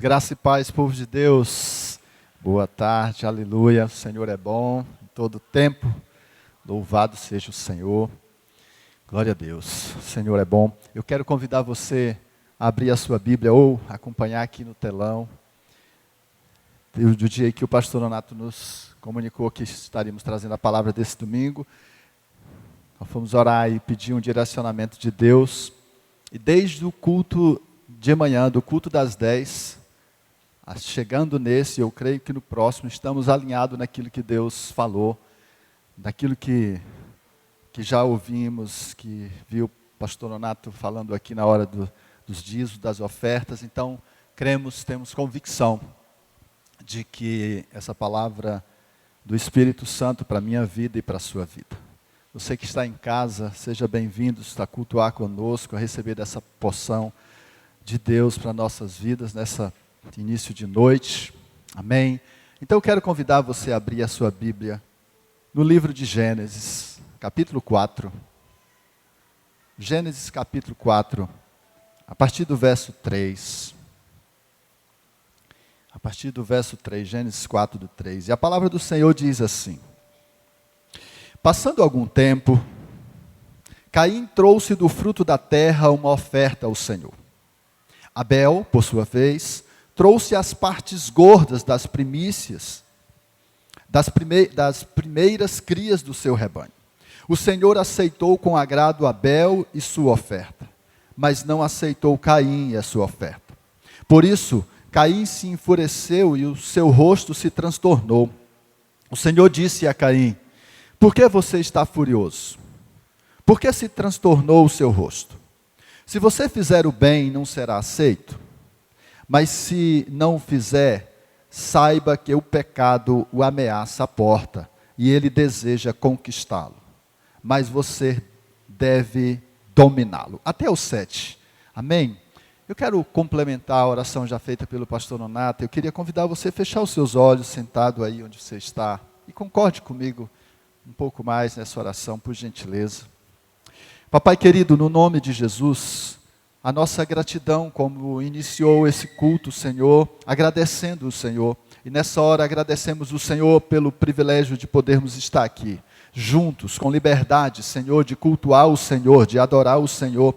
Graça e paz, povo de Deus. Boa tarde, aleluia. O Senhor é bom em todo tempo. Louvado seja o Senhor. Glória a Deus. O Senhor é bom. Eu quero convidar você a abrir a sua Bíblia ou acompanhar aqui no telão. Do dia que o pastor Nonato nos comunicou que estaríamos trazendo a palavra desse domingo. Nós fomos orar e pedir um direcionamento de Deus. E desde o culto de manhã, do culto das 10, chegando nesse, eu creio que no próximo, estamos alinhados naquilo que Deus falou, daquilo que já ouvimos, que viu o pastor Nonato falando aqui na hora dos dízimos, das ofertas. Então, cremos, temos convicção de que essa palavra do Espírito Santo para a minha vida e para a sua vida. Você que está em casa, seja bem-vindo, está a cultuar conosco, a receber dessa porção de Deus para nossas vidas, nessa início de noite, amém? Então eu quero convidar você a abrir a sua Bíblia no livro de Gênesis, capítulo 4. Gênesis capítulo 4, a partir do verso 3. A partir do verso 3, Gênesis 4, do 3. E a palavra do Senhor diz assim: Passando algum tempo, Caim trouxe do fruto da terra uma oferta ao Senhor. Abel, por sua vez, trouxe as partes gordas das primícias, das primeiras crias do seu rebanho. O Senhor aceitou com agrado Abel e sua oferta, mas não aceitou Caim e a sua oferta. Por isso, Caim se enfureceu e o seu rosto se transtornou. O Senhor disse a Caim: Por que você está furioso? Por que se transtornou o seu rosto? Se você fizer o bem, não será aceito. Mas se não fizer, saiba que o pecado o ameaça à porta e ele deseja conquistá-lo. Mas você deve dominá-lo. Até o 7. Amém? Eu quero complementar a oração já feita pelo pastor Nonato. Eu queria convidar você a fechar os seus olhos, sentado aí onde você está. E concorde comigo um pouco mais nessa oração, por gentileza. Papai querido, no nome de Jesus, a nossa gratidão como iniciou esse culto, Senhor, agradecendo o Senhor. E nessa hora agradecemos o Senhor pelo privilégio de podermos estar aqui, juntos, com liberdade, Senhor, de cultuar o Senhor, de adorar o Senhor.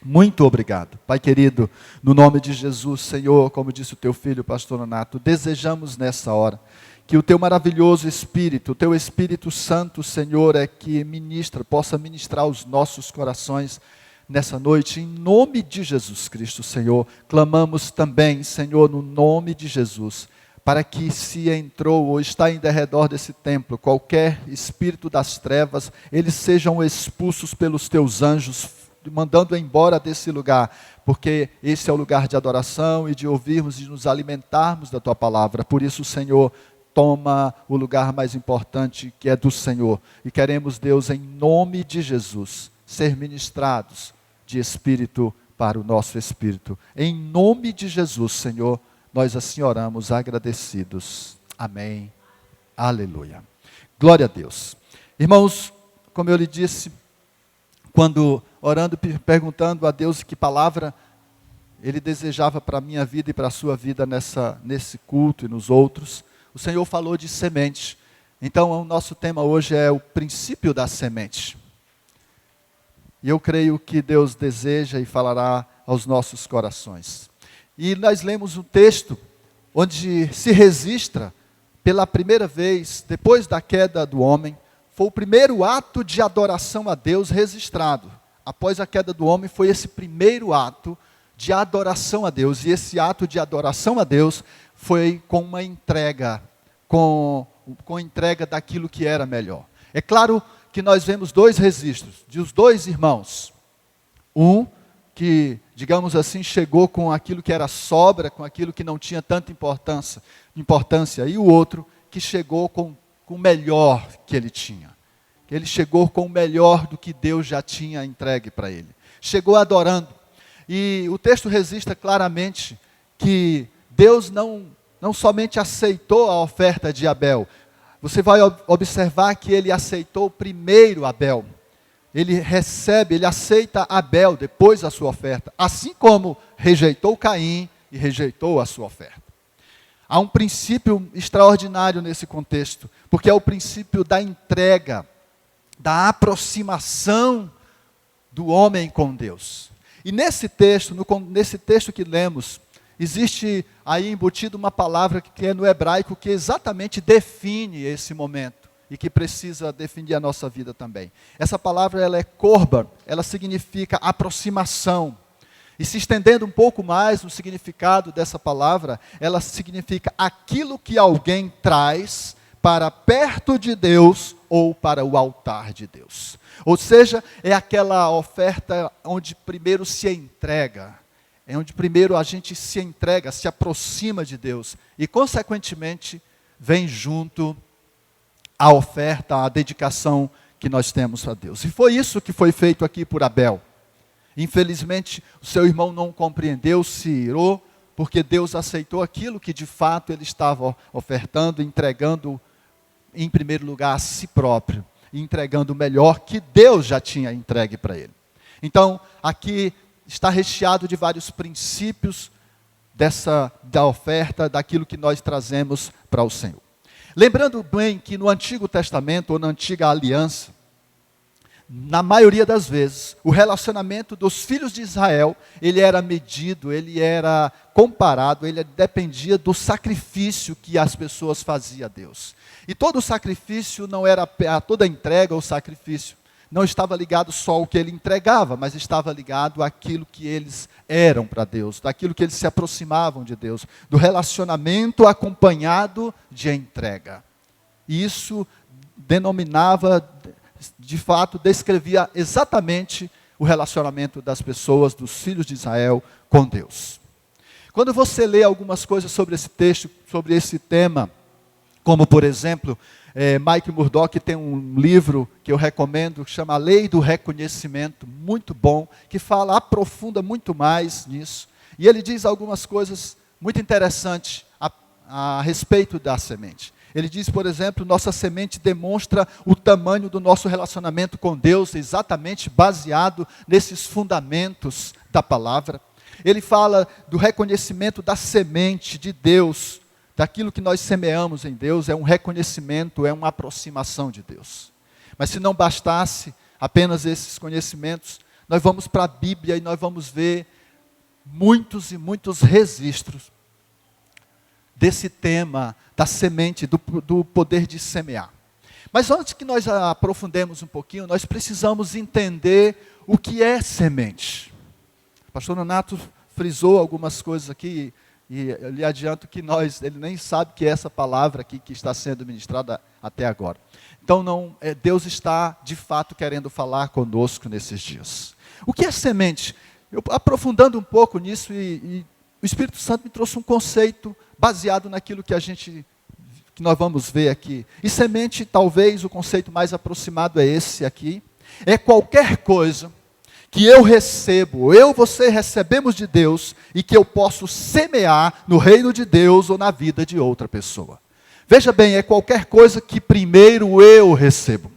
Muito obrigado. Pai querido, no nome de Jesus, Senhor, como disse o teu filho, pastor Nonato, desejamos nessa hora que o teu maravilhoso Espírito, o teu Espírito Santo, Senhor, é que possa ministrar os nossos corações nessa noite, em nome de Jesus Cristo, Senhor. Clamamos também, Senhor, no nome de Jesus, para que se entrou ou está em derredor desse templo, qualquer espírito das trevas, eles sejam expulsos pelos teus anjos, mandando embora desse lugar, porque esse é o lugar de adoração e de ouvirmos e nos alimentarmos da tua palavra. Por isso, Senhor, toma o lugar mais importante, que é do Senhor. E queremos, Deus, em nome de Jesus, ser ministrados de espírito para o nosso espírito. Em nome de Jesus, Senhor, nós assim oramos agradecidos. Amém. Aleluia. Glória a Deus. Irmãos, como eu lhe disse, quando orando, perguntando a Deus que palavra Ele desejava para a minha vida e para a sua vida nesse culto e nos outros, o Senhor falou de semente. Então, o nosso tema hoje é o princípio da semente. E eu creio que Deus deseja e falará aos nossos corações. E nós lemos um texto onde se registra, pela primeira vez, depois da queda do homem, foi o primeiro ato de adoração a Deus registrado. Após a queda do homem, foi esse primeiro ato de adoração a Deus. E esse ato de adoração a Deus foi com uma entrega, com entrega daquilo que era melhor. É claro que nós vemos dois registros, de os dois irmãos. Um que, digamos assim, chegou com aquilo que era sobra, com aquilo que não tinha tanta importância, e o outro que chegou com o melhor que ele tinha. Ele chegou com o melhor do que Deus já tinha entregue para ele. Chegou adorando. E o texto registra claramente que Deus não somente aceitou a oferta de Abel. Você vai observar que ele aceitou primeiro Abel. Ele aceita Abel depois a sua oferta. Assim como rejeitou Caim e rejeitou a sua oferta. Há um princípio extraordinário nesse contexto, porque é o princípio da entrega, da aproximação do homem com Deus. E nesse texto que lemos, existe aí embutido uma palavra que é no hebraico que exatamente define esse momento e que precisa definir a nossa vida também. Essa palavra ela é korban, ela significa aproximação. E se estendendo um pouco mais no significado dessa palavra, ela significa aquilo que alguém traz para perto de Deus ou para o altar de Deus. Ou seja, é aquela oferta onde primeiro se entrega, é onde primeiro a gente se entrega, se aproxima de Deus e, consequentemente, vem junto a oferta, a dedicação que nós temos a Deus. E foi isso que foi feito aqui por Abel. Infelizmente, o seu irmão não compreendeu, se irou, porque Deus aceitou aquilo que de fato ele estava ofertando, entregando em primeiro lugar a si próprio, entregando o melhor que Deus já tinha entregue para ele. Então, aqui está recheado de vários princípios da oferta, daquilo que nós trazemos para o Senhor. Lembrando bem que no Antigo Testamento, ou na Antiga Aliança, na maioria das vezes, o relacionamento dos filhos de Israel, ele era medido, ele era comparado, ele dependia do sacrifício que as pessoas faziam a Deus. E todo o sacrifício não era, toda a entrega ou sacrifício, não estava ligado só ao que ele entregava, mas estava ligado àquilo que eles eram para Deus, daquilo que eles se aproximavam de Deus, do relacionamento acompanhado de entrega. E isso denominava, de fato, descrevia exatamente o relacionamento das pessoas, dos filhos de Israel com Deus. Quando você lê algumas coisas sobre esse texto, sobre esse tema, como por exemplo, Mike Murdock tem um livro que eu recomendo, que chama A Lei do Reconhecimento, muito bom, que aprofunda muito mais nisso. E ele diz algumas coisas muito interessantes a respeito da semente. Ele diz, por exemplo, nossa semente demonstra o tamanho do nosso relacionamento com Deus, exatamente baseado nesses fundamentos da palavra. Ele fala do reconhecimento da semente de Deus, daquilo que nós semeamos em Deus, é um reconhecimento, é uma aproximação de Deus. Mas se não bastasse apenas esses conhecimentos, nós vamos para a Bíblia e nós vamos ver muitos e muitos registros desse tema, da semente, do poder de semear. Mas antes que nós aprofundemos um pouquinho, nós precisamos entender o que é semente. O pastor Nonato frisou algumas coisas aqui, e eu lhe adianto que ele nem sabe que é essa palavra aqui que está sendo ministrada até agora. Então, Deus está, de fato, querendo falar conosco nesses dias. O que é semente? Eu, aprofundando um pouco nisso, e o Espírito Santo me trouxe um conceito baseado naquilo que nós vamos ver aqui. E semente, talvez, o conceito mais aproximado é esse aqui. É qualquer coisa que eu recebo, você recebemos de Deus, e que eu posso semear no reino de Deus ou na vida de outra pessoa. Veja bem, é qualquer coisa que primeiro eu recebo.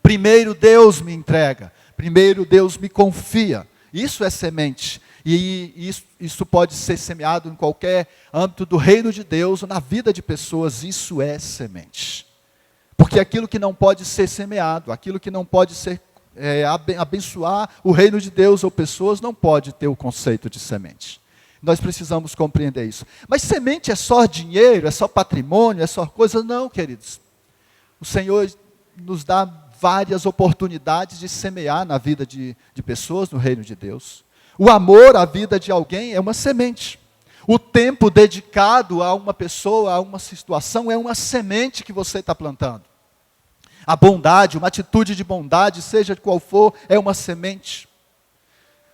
Primeiro Deus me entrega, primeiro Deus me confia. Isso é semente. E isso pode ser semeado em qualquer âmbito do reino de Deus ou na vida de pessoas, isso é semente. Porque aquilo que não pode ser semeado, aquilo que não pode ser abençoar o reino de Deus ou pessoas, não pode ter o conceito de semente. Nós precisamos compreender isso. Mas semente é só dinheiro, é só patrimônio, é só coisa? Não, queridos. O Senhor nos dá várias oportunidades de semear na vida de pessoas no reino de Deus. O amor à vida de alguém é uma semente. O tempo dedicado a uma pessoa, a uma situação, é uma semente que você está plantando. A bondade, uma atitude de bondade, seja qual for, é uma semente.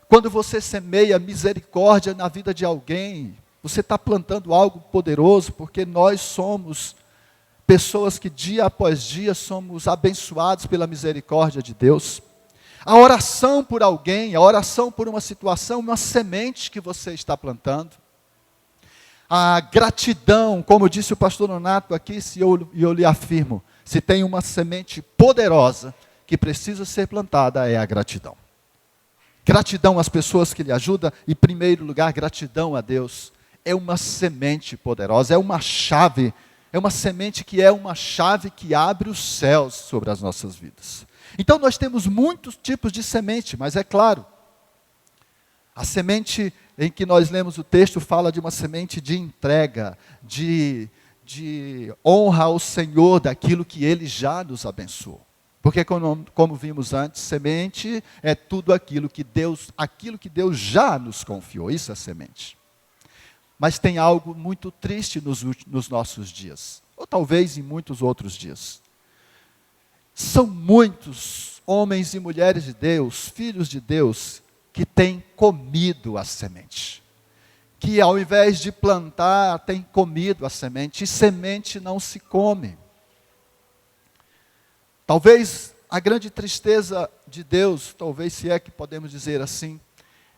Quando você semeia misericórdia na vida de alguém, você está plantando algo poderoso, porque nós somos pessoas que dia após dia somos abençoados pela misericórdia de Deus. A oração por alguém, a oração por uma situação, uma semente que você está plantando. A gratidão, como disse o pastor Nonato aqui, eu lhe afirmo, se tem uma semente poderosa que precisa ser plantada, é a gratidão. gratidão às pessoas que lhe ajudam, e, em primeiro lugar, gratidão a Deus. É uma semente poderosa, é uma chave, é uma semente que é uma chave que abre os céus sobre as nossas vidas. Então nós temos muitos tipos de semente, mas é claro, a semente em que nós lemos o texto fala de uma semente de entrega, de honra ao Senhor daquilo que Ele já nos abençoou. Porque como vimos antes, semente é tudo aquilo que Deus já nos confiou, isso é semente. Mas tem algo muito triste nos nossos dias, ou talvez em muitos outros dias. São muitos homens e mulheres de Deus, filhos de Deus, que têm comido a semente. Que ao invés de plantar, têm comido a semente, e semente não se come. Talvez a grande tristeza de Deus, talvez se é que podemos dizer assim,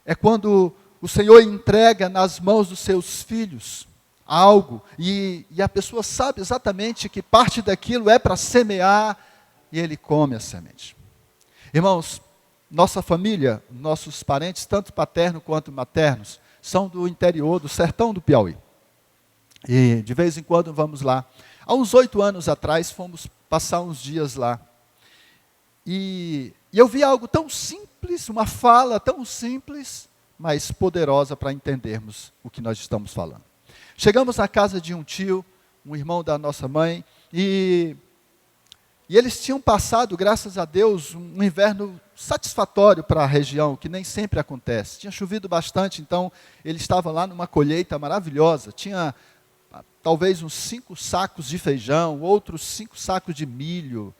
é quando o Senhor entrega nas mãos dos seus filhos algo, e a pessoa sabe exatamente que parte daquilo é para semear, e ele come a semente. Irmãos, nossa família, nossos parentes, tanto paternos quanto maternos, são do interior, do sertão do Piauí. E de vez em quando vamos lá. Há uns 8 anos atrás, fomos passar uns dias lá. E eu vi algo tão simples, uma fala tão simples, mas poderosa para entendermos o que nós estamos falando. Chegamos na casa de um tio, um irmão da nossa mãe, e eles tinham passado, graças a Deus, um inverno satisfatório para a região, que nem sempre acontece. Tinha chovido bastante, então ele estava lá numa colheita maravilhosa. Tinha talvez uns 5 sacos de feijão, outros 5 sacos de milho.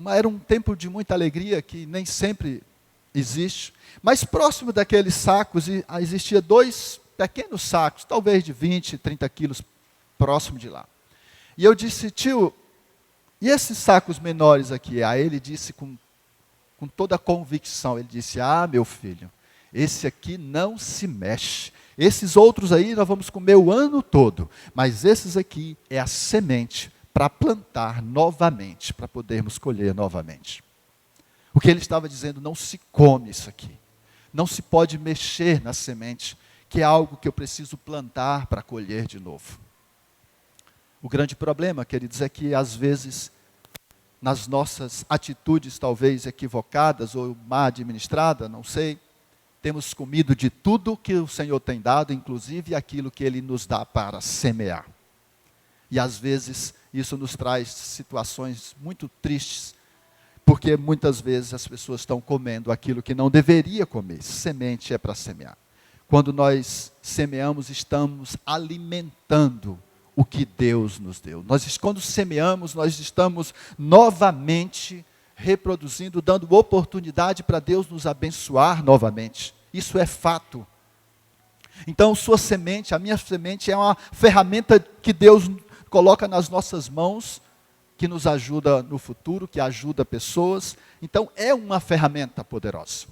Era um tempo de muita alegria, que nem sempre existe. Mas próximo daqueles sacos existia 2 pequenos sacos, talvez de 20, 30 quilos, próximo de lá. E eu disse, tio, e esses sacos menores aqui? Aí ele disse com toda a convicção, ele disse, meu filho, esse aqui não se mexe. Esses outros aí nós vamos comer o ano todo, mas esses aqui é a semente para plantar novamente, para podermos colher novamente. O que ele estava dizendo, não se come isso aqui. Não se pode mexer na semente, que é algo que eu preciso plantar para colher de novo. O grande problema, queridos, é que às vezes, nas nossas atitudes talvez equivocadas ou mal administradas, não sei, temos comido de tudo que o Senhor tem dado, inclusive aquilo que Ele nos dá para semear. E às vezes isso nos traz situações muito tristes, porque muitas vezes as pessoas estão comendo aquilo que não deveria comer. Semente é para semear. Quando nós semeamos, estamos alimentando o que Deus nos deu. Quando semeamos, nós estamos novamente reproduzindo, dando oportunidade para Deus nos abençoar novamente. Isso é fato. Então, sua semente, a minha semente, é uma ferramenta que Deus coloca nas nossas mãos, que nos ajuda no futuro, que ajuda pessoas. Então, é uma ferramenta poderosa.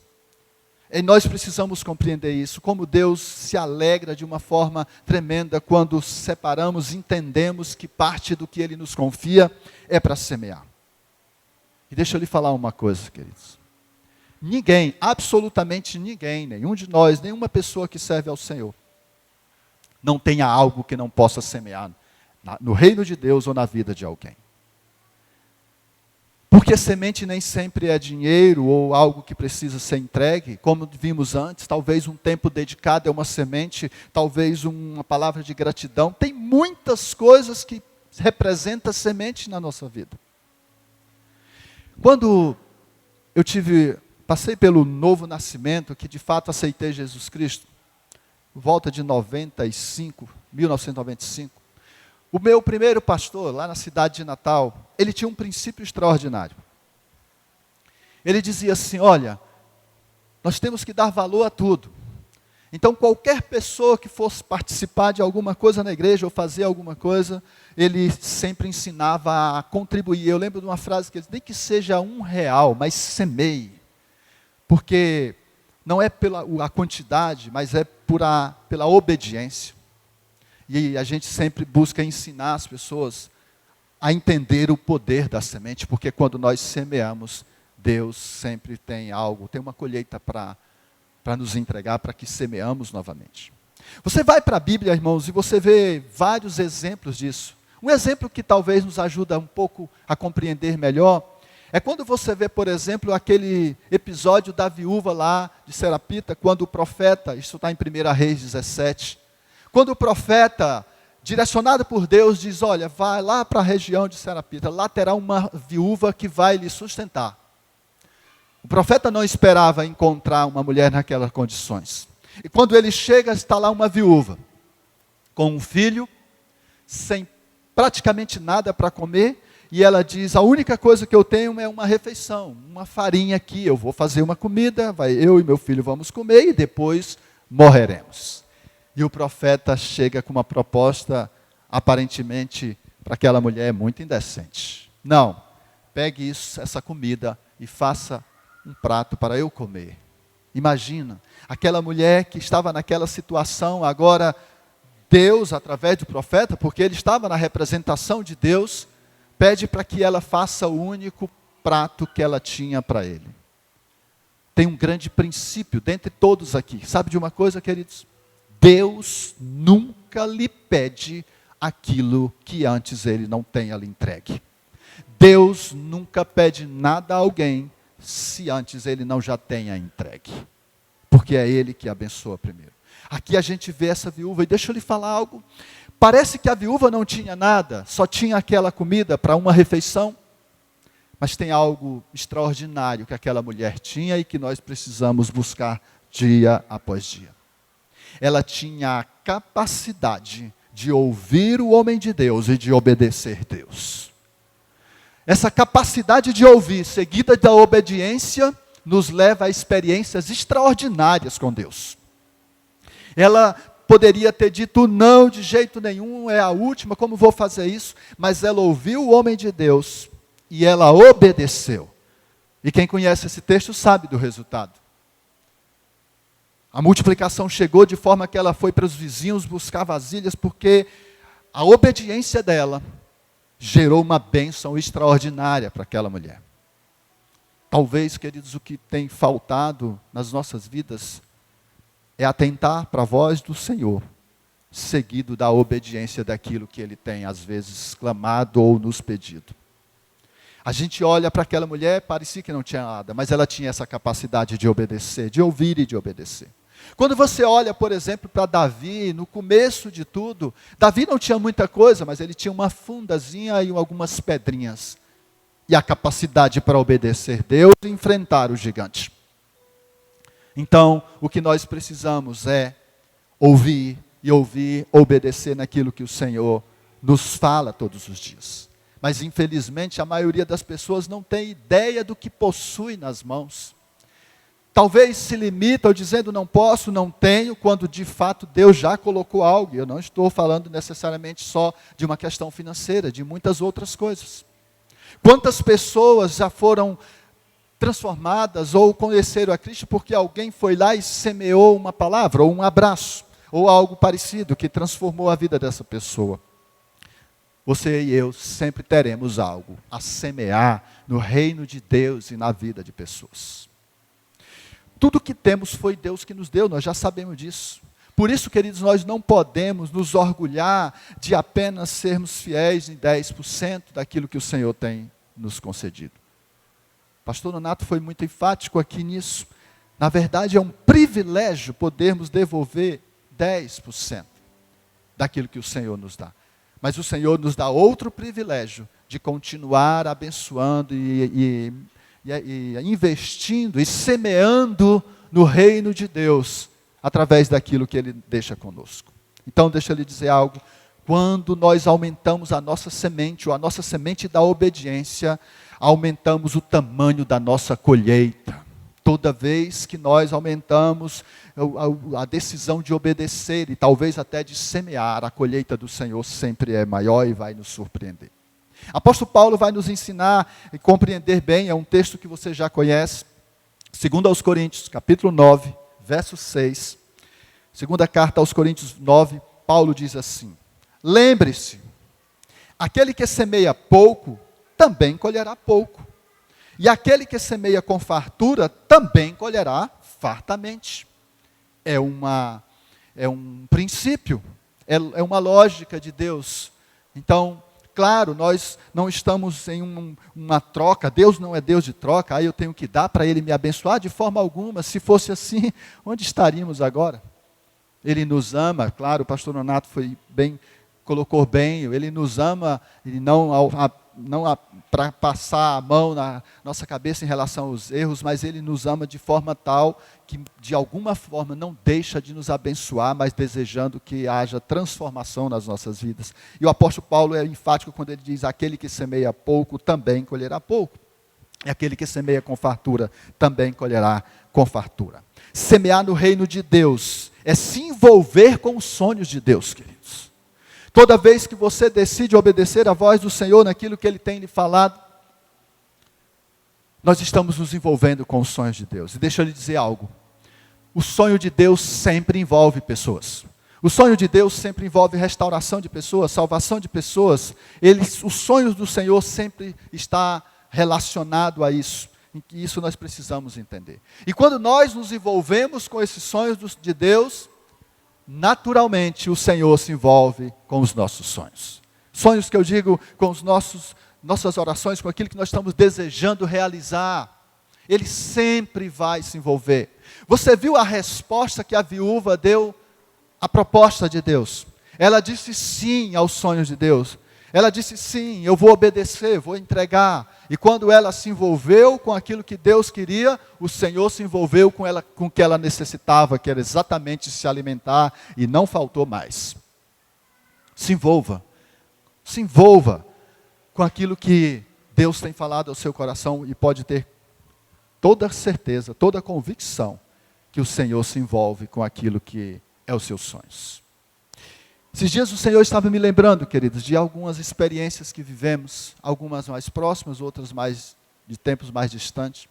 E nós precisamos compreender isso, como Deus se alegra de uma forma tremenda quando separamos, entendemos que parte do que Ele nos confia é para semear. E deixa eu lhe falar uma coisa, queridos. Ninguém, absolutamente ninguém, nenhum de nós, nenhuma pessoa que serve ao Senhor, não tenha algo que não possa semear no reino de Deus ou na vida de alguém. Porque semente nem sempre é dinheiro ou algo que precisa ser entregue, como vimos antes, talvez um tempo dedicado é uma semente, talvez uma palavra de gratidão. Tem muitas coisas que representam semente na nossa vida. Quando eu passei pelo novo nascimento, que de fato aceitei Jesus Cristo, por volta de 1995, o meu primeiro pastor, lá na cidade de Natal, ele tinha um princípio extraordinário. Ele dizia assim, olha, nós temos que dar valor a tudo. Então, qualquer pessoa que fosse participar de alguma coisa na igreja, ou fazer alguma coisa, ele sempre ensinava a contribuir. Eu lembro de uma frase que ele disse, nem que seja R$1, mas semeie. Porque não é pela a quantidade, mas é pela obediência. E a gente sempre busca ensinar as pessoas a entender o poder da semente, porque quando nós semeamos, Deus sempre tem algo, tem uma colheita para nos entregar, para que semeamos novamente. Você vai para a Bíblia, irmãos, e você vê vários exemplos disso. Um exemplo que talvez nos ajuda um pouco a compreender melhor, é quando você vê, por exemplo, aquele episódio da viúva lá de Serapita, quando o profeta, isso está em 1 Reis 17, quando o profeta, direcionado por Deus, diz, olha, vai lá para a região de Serapita, lá terá uma viúva que vai lhe sustentar. O profeta não esperava encontrar uma mulher naquelas condições. E quando ele chega, está lá uma viúva, com um filho, sem praticamente nada para comer, e ela diz, a única coisa que eu tenho é uma refeição, uma farinha aqui, eu vou fazer uma comida, eu e meu filho vamos comer, e depois morreremos. E o profeta chega com uma proposta, aparentemente, para aquela mulher muito indecente. Não, pegue essa comida e faça um prato para eu comer. Imagina, aquela mulher que estava naquela situação, agora Deus, através do profeta, porque ele estava na representação de Deus, pede para que ela faça o único prato que ela tinha para ele. Tem um grande princípio dentre todos aqui. Sabe de uma coisa, queridos? Deus nunca lhe pede aquilo que antes ele não tenha lhe entregue. Deus nunca pede nada a alguém se antes ele não já tenha entregue. Porque é ele que abençoa primeiro. Aqui a gente vê essa viúva, e deixa eu lhe falar algo. Parece que a viúva não tinha nada, só tinha aquela comida para uma refeição. Mas tem algo extraordinário que aquela mulher tinha e que nós precisamos buscar dia após dia. Ela tinha a capacidade de ouvir o homem de Deus e de obedecer Deus. Essa capacidade de ouvir, seguida da obediência, nos leva a experiências extraordinárias com Deus. Ela poderia ter dito não de jeito nenhum, é a última, como vou fazer isso? Mas ela ouviu o homem de Deus e ela obedeceu. E quem conhece esse texto sabe do resultado. A multiplicação chegou de forma que ela foi para os vizinhos buscar vasilhas, porque a obediência dela gerou uma bênção extraordinária para aquela mulher. Talvez, queridos, o que tem faltado nas nossas vidas é atentar para a voz do Senhor, seguido da obediência daquilo que Ele tem, às vezes, clamado ou nos pedido. A gente olha para aquela mulher, parecia que não tinha nada, mas ela tinha essa capacidade de obedecer, de ouvir e de obedecer. Quando você olha, por exemplo, para Davi, no começo de tudo, Davi não tinha muita coisa, mas ele tinha uma fundazinha e algumas pedrinhas. E a capacidade para obedecer Deus e enfrentar o gigante. Então, o que nós precisamos é ouvir, obedecer naquilo que o Senhor nos fala todos os dias. Mas, infelizmente, a maioria das pessoas não tem ideia do que possui nas mãos. Talvez se limitam dizendo não posso, não tenho, quando de fato Deus já colocou algo. Eu não estou falando necessariamente só de uma questão financeira, de muitas outras coisas. Quantas pessoas já foram transformadas ou conheceram a Cristo porque alguém foi lá e semeou uma palavra, ou um abraço, ou algo parecido que transformou a vida dessa pessoa. Você e eu sempre teremos algo a semear no reino de Deus e na vida de pessoas. Tudo que temos foi Deus que nos deu, nós já sabemos disso. Por isso, queridos, nós não podemos nos orgulhar de apenas sermos fiéis em 10% daquilo que o Senhor tem nos concedido. O pastor Nonato foi muito enfático aqui nisso. Na verdade, é um privilégio podermos devolver 10% daquilo que o Senhor nos dá. Mas o Senhor nos dá outro privilégio de continuar abençoando e investindo e semeando no reino de Deus, através daquilo que Ele deixa conosco. Então, deixa eu lhe dizer algo. Quando nós aumentamos a nossa semente, ou a nossa semente da obediência, aumentamos o tamanho da nossa colheita. Toda vez que nós aumentamos a decisão de obedecer, e talvez até de semear, a colheita do Senhor sempre é maior e vai nos surpreender. Apóstolo Paulo vai nos ensinar e compreender bem, é um texto que você já conhece, 2 aos Coríntios, capítulo 9, verso 6. Segunda carta aos Coríntios 9, Paulo diz assim: lembre-se, aquele que semeia pouco, também colherá pouco. E aquele que semeia com fartura também colherá fartamente. É um princípio, é uma lógica de Deus. Então, claro, nós não estamos em uma troca, Deus não é Deus de troca, aí eu tenho que dar para Ele me abençoar, de forma alguma. Se fosse assim, onde estaríamos agora? Ele nos ama, claro, o pastor Nonato colocou bem, Ele nos ama, e não para passar a mão na nossa cabeça em relação aos erros, mas Ele nos ama de forma tal que, de alguma forma, não deixa de nos abençoar, mas desejando que haja transformação nas nossas vidas. E o apóstolo Paulo é enfático quando ele diz: aquele que semeia pouco também colherá pouco, e aquele que semeia com fartura também colherá com fartura. Semear no reino de Deus é se envolver com os sonhos de Deus, queridos. Toda vez que você decide obedecer à voz do Senhor naquilo que Ele tem lhe falado, nós estamos nos envolvendo com os sonhos de Deus. E deixa eu lhe dizer algo: o sonho de Deus sempre envolve pessoas. O sonho de Deus sempre envolve restauração de pessoas, salvação de pessoas. Os sonhos do Senhor sempre está relacionado a isso. E isso nós precisamos entender. E quando nós nos envolvemos com esses sonhos de Deus, naturalmente o Senhor se envolve com os nossos sonhos. Sonhos que eu digo com os nossas orações, com aquilo que nós estamos desejando realizar. Ele sempre vai se envolver. Você viu a resposta que a viúva deu à proposta de Deus? Ela disse sim aos sonhos de Deus. Ela disse sim, eu vou obedecer, vou entregar. E quando ela se envolveu com aquilo que Deus queria, o Senhor se envolveu com o que ela necessitava, que era exatamente se alimentar, e não faltou mais. Se envolva com aquilo que Deus tem falado ao seu coração, e pode ter toda certeza, toda convicção, que o Senhor se envolve com aquilo que é os seus sonhos. Esses dias o Senhor estava me lembrando, queridos, de algumas experiências que vivemos, algumas mais próximas, outras de tempos mais distantes.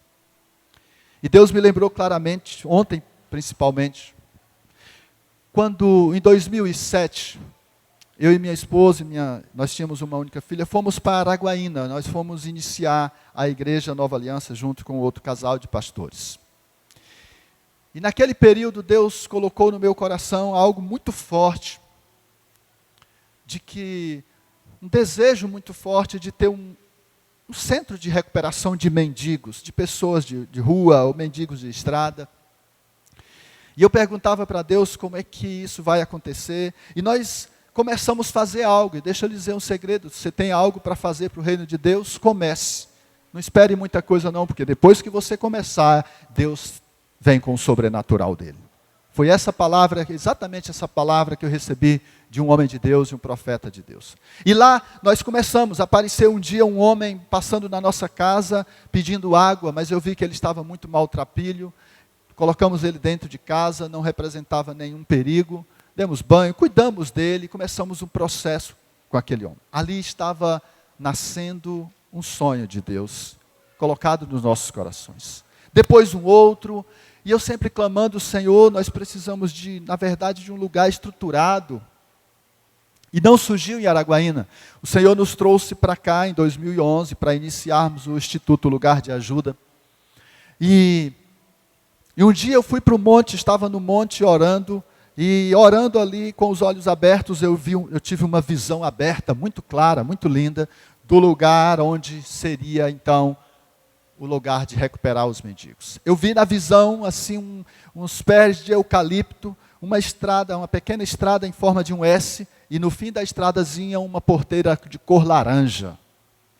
E Deus me lembrou claramente, ontem principalmente, quando em 2007, eu e minha esposa, nós tínhamos uma única filha, fomos para Araguaína, nós fomos iniciar a igreja Nova Aliança junto com outro casal de pastores. E naquele período Deus colocou no meu coração algo muito forte, de que um desejo muito forte de ter um centro de recuperação de mendigos, de pessoas de rua ou mendigos de estrada. E eu perguntava para Deus como é que isso vai acontecer, e nós começamos a fazer algo. E deixa eu lhe dizer um segredo: se você tem algo para fazer para o reino de Deus, comece. Não espere muita coisa não, porque depois que você começar, Deus vem com o sobrenatural dele. Foi essa palavra, exatamente essa palavra que eu recebi de um homem de Deus e um profeta de Deus. E lá nós começamos, apareceu um dia um homem passando na nossa casa, pedindo água, mas eu vi que ele estava muito maltrapilho. Colocamos ele dentro de casa, não representava nenhum perigo. Demos banho, cuidamos dele, começamos um processo com aquele homem. Ali estava nascendo um sonho de Deus, colocado nos nossos corações. Depois um outro, e eu sempre clamando: Senhor, nós precisamos na verdade, de um lugar estruturado. E não surgiu em Araguaína. O Senhor nos trouxe para cá em 2011, para iniciarmos o Instituto Lugar de Ajuda. E um dia eu fui para o monte, estava no monte orando, e orando ali com os olhos abertos, eu tive uma visão aberta, muito clara, muito linda, do lugar onde seria então o lugar de recuperar os mendigos. Eu vi na visão assim uns pés de eucalipto, uma estrada, uma pequena estrada em forma de um S, e no fim da estradazinha uma porteira de cor laranja.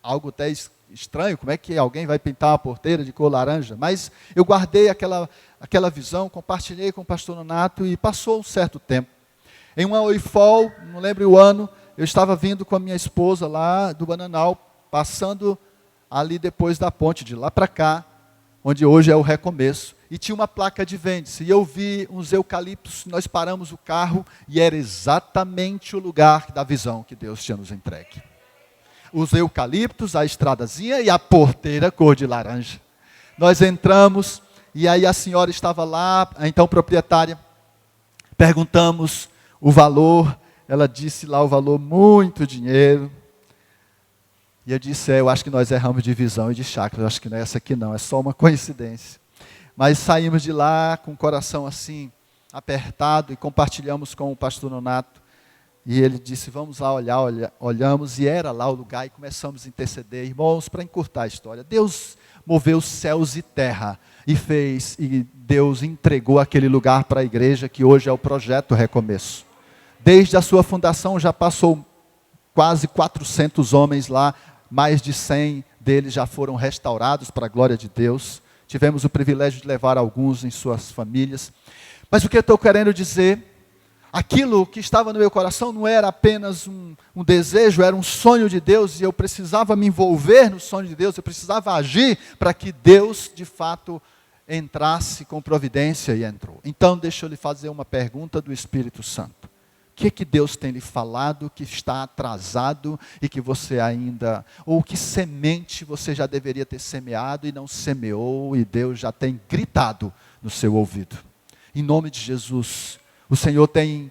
Algo até estranho, como é que alguém vai pintar uma porteira de cor laranja? Mas eu guardei aquela visão, compartilhei com o pastor Nonato, e passou um certo tempo. Em uma oifol, não lembro o ano, eu estava vindo com a minha esposa lá do Bananal, passando ali depois da ponte, de lá para cá, onde hoje é o recomeço, e tinha uma placa de vende-se, e eu vi uns eucaliptos, nós paramos o carro, e era exatamente o lugar da visão que Deus tinha nos entregue. Os eucaliptos, a estradazinha e a porteira cor de laranja. Nós entramos, e aí a senhora estava lá, a então proprietária, perguntamos o valor, ela disse lá o valor, muito dinheiro. E eu disse, eu acho que nós erramos de visão e de chácara, eu acho que não é essa aqui não, é só uma coincidência. Mas saímos de lá com o coração assim, apertado, e compartilhamos com o pastor Nonato. E ele disse, vamos lá olhamos, e era lá o lugar, e começamos a interceder. Irmãos, para encurtar a história, Deus moveu céus e terra, e Deus entregou aquele lugar para a igreja, que hoje é o Projeto Recomeço. Desde a sua fundação já passou quase 400 homens lá, mais de 100 deles já foram restaurados para a glória de Deus. Tivemos o privilégio de levar alguns em suas famílias. Mas o que eu estou querendo dizer, aquilo que estava no meu coração não era apenas um desejo, era um sonho de Deus, e eu precisava me envolver no sonho de Deus, eu precisava agir para que Deus, de fato, entrasse com providência, e entrou. Então, deixa eu lhe fazer uma pergunta do Espírito Santo. O que Deus tem lhe falado que está atrasado e que você ainda, ou que semente você já deveria ter semeado e não semeou, e Deus já tem gritado no seu ouvido? Em nome de Jesus, o Senhor tem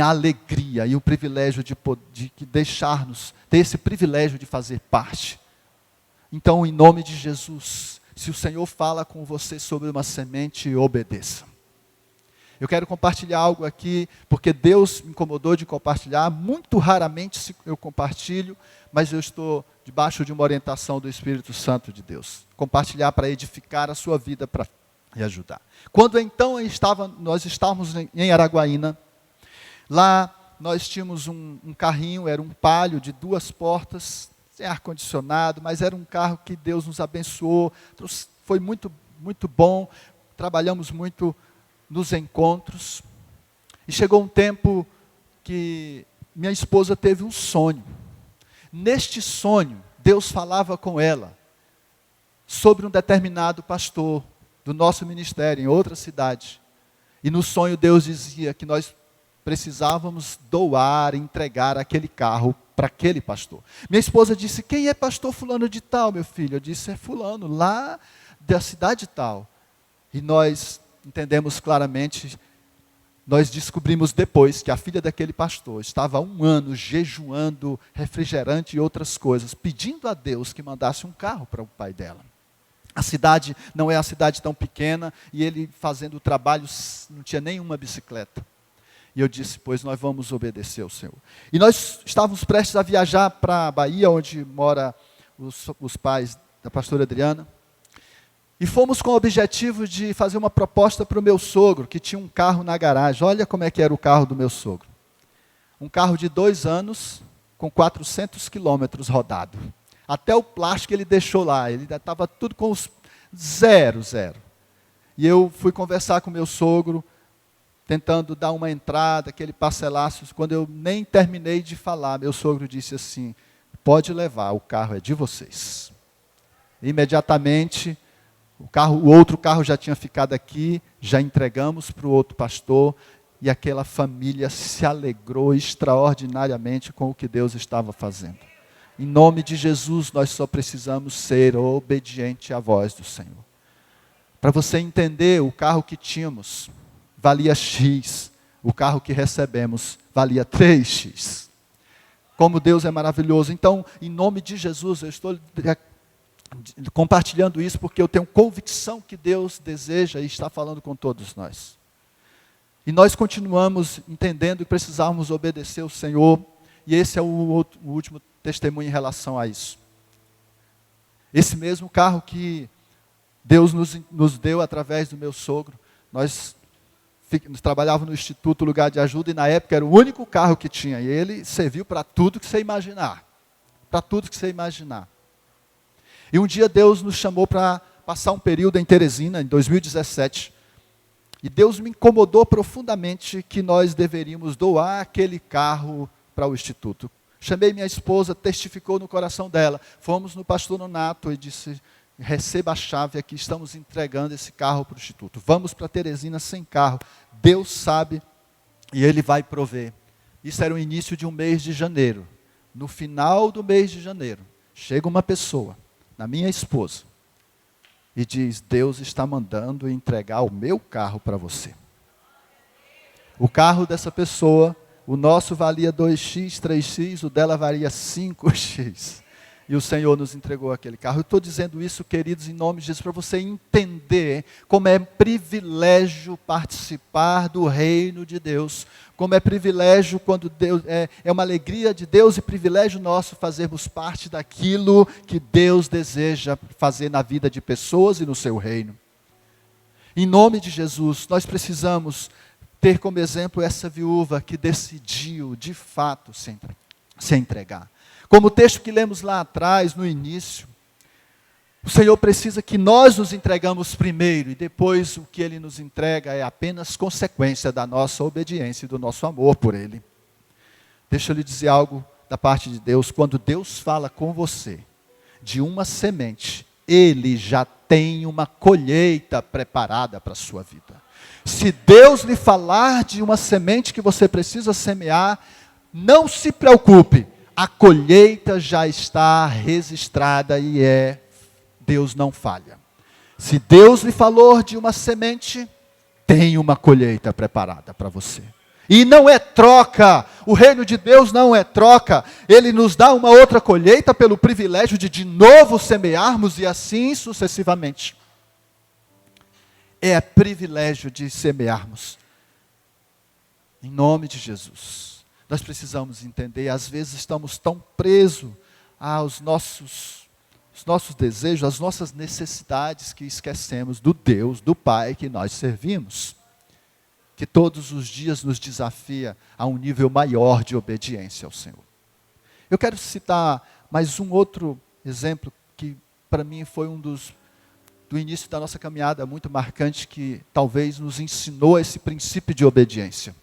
a alegria e o privilégio de deixar-nos, ter esse privilégio de fazer parte. Então, em nome de Jesus, se o Senhor fala com você sobre uma semente, obedeça. Eu quero compartilhar algo aqui, porque Deus me incomodou de compartilhar. Muito raramente eu compartilho, mas eu estou debaixo de uma orientação do Espírito Santo de Deus. Compartilhar para edificar a sua vida, para lhe ajudar. Quando então nós estávamos em Araguaína, lá nós tínhamos um carrinho, era um Palio de 2 portas, sem ar-condicionado, mas era um carro que Deus nos abençoou, foi muito, muito bom, trabalhamos muito nos encontros, e chegou um tempo que minha esposa teve um sonho. Neste sonho, Deus falava com ela sobre um determinado pastor do nosso ministério, em outra cidade. E no sonho Deus dizia que nós precisávamos doar, entregar aquele carro para aquele pastor. Minha esposa disse, quem é pastor fulano de tal, meu filho? Eu disse, é fulano, lá da cidade tal. E nós entendemos claramente, nós descobrimos depois que a filha daquele pastor estava há 1 ano jejuando refrigerante e outras coisas, pedindo a Deus que mandasse um carro para o pai dela. A cidade não é uma cidade tão pequena, e ele fazendo o trabalho, não tinha nenhuma bicicleta. E eu disse, pois nós vamos obedecer ao Senhor. E nós estávamos prestes a viajar para a Bahia, onde mora os pais da pastora Adriana. E fomos com o objetivo de fazer uma proposta para o meu sogro, que tinha um carro na garagem. Olha como é que era o carro do meu sogro. Um carro de 2 anos, com 400 quilômetros rodado. Até o plástico ele deixou lá, ele estava tudo com os zero. E eu fui conversar com o meu sogro, tentando dar uma entrada, que ele parcelasse. Quando eu nem terminei de falar, meu sogro disse assim, pode levar, o carro é de vocês. Imediatamente, o outro carro já tinha ficado aqui, já entregamos para o outro pastor, e aquela família se alegrou extraordinariamente com o que Deus estava fazendo. Em nome de Jesus, nós só precisamos ser obedientes à voz do Senhor. Para você entender, o carro que tínhamos valia X, o carro que recebemos valia 3X. Como Deus é maravilhoso. Então, em nome de Jesus, eu estou compartilhando isso porque eu tenho convicção que Deus deseja e está falando com todos nós. E nós continuamos entendendo que precisamos obedecer ao Senhor, e esse é o último testemunho em relação a isso. Esse mesmo carro que Deus nos deu através do meu sogro, nós trabalhávamos no Instituto Lugar de Ajuda, e na época era o único carro que tinha, e ele serviu para tudo que você imaginar. Para tudo que você imaginar. E um dia Deus nos chamou para passar um período em Teresina, em 2017. E Deus me incomodou profundamente que nós deveríamos doar aquele carro para o Instituto. Chamei minha esposa, testificou no coração dela. Fomos no pastor Nonato e disse, receba a chave aqui, estamos entregando esse carro para o Instituto. Vamos para Teresina sem carro. Deus sabe e Ele vai prover. Isso era o início de um mês de janeiro. No final do mês de janeiro, chega uma pessoa, na minha esposa, e diz, Deus está mandando entregar o meu carro para você. O carro dessa pessoa o nosso valia 2x, 3x, o dela valia 5x. E o Senhor nos entregou aquele carro. Eu estou dizendo isso, queridos, em nome de Jesus, para você entender como é privilégio participar do reino de Deus. Como é privilégio quando Deus, é uma alegria de Deus e privilégio nosso fazermos parte daquilo que Deus deseja fazer na vida de pessoas e no seu reino. Em nome de Jesus, nós precisamos ter como exemplo essa viúva que decidiu, de fato, se entregar. Como o texto que lemos lá atrás, no início, o Senhor precisa que nós nos entregamos primeiro, e depois o que Ele nos entrega é apenas consequência da nossa obediência e do nosso amor por Ele. Deixa eu lhe dizer algo da parte de Deus. Quando Deus fala com você de uma semente, Ele já tem uma colheita preparada para a sua vida. Se Deus lhe falar de uma semente que você precisa semear, não se preocupe, a colheita já está registrada e Deus não falha. Se Deus lhe falou de uma semente, tem uma colheita preparada para você. E não é troca, o reino de Deus não é troca, Ele nos dá uma outra colheita pelo privilégio de novo semearmos e assim sucessivamente. É privilégio de semearmos. Em nome de Jesus. Nós precisamos entender, às vezes estamos tão presos aos nossos desejos, às nossas necessidades, que esquecemos do Deus, do Pai que nós servimos, que todos os dias nos desafia a um nível maior de obediência ao Senhor. Eu quero citar mais um outro exemplo, que para mim foi do início da nossa caminhada, muito marcante, que talvez nos ensinou esse princípio de obediência.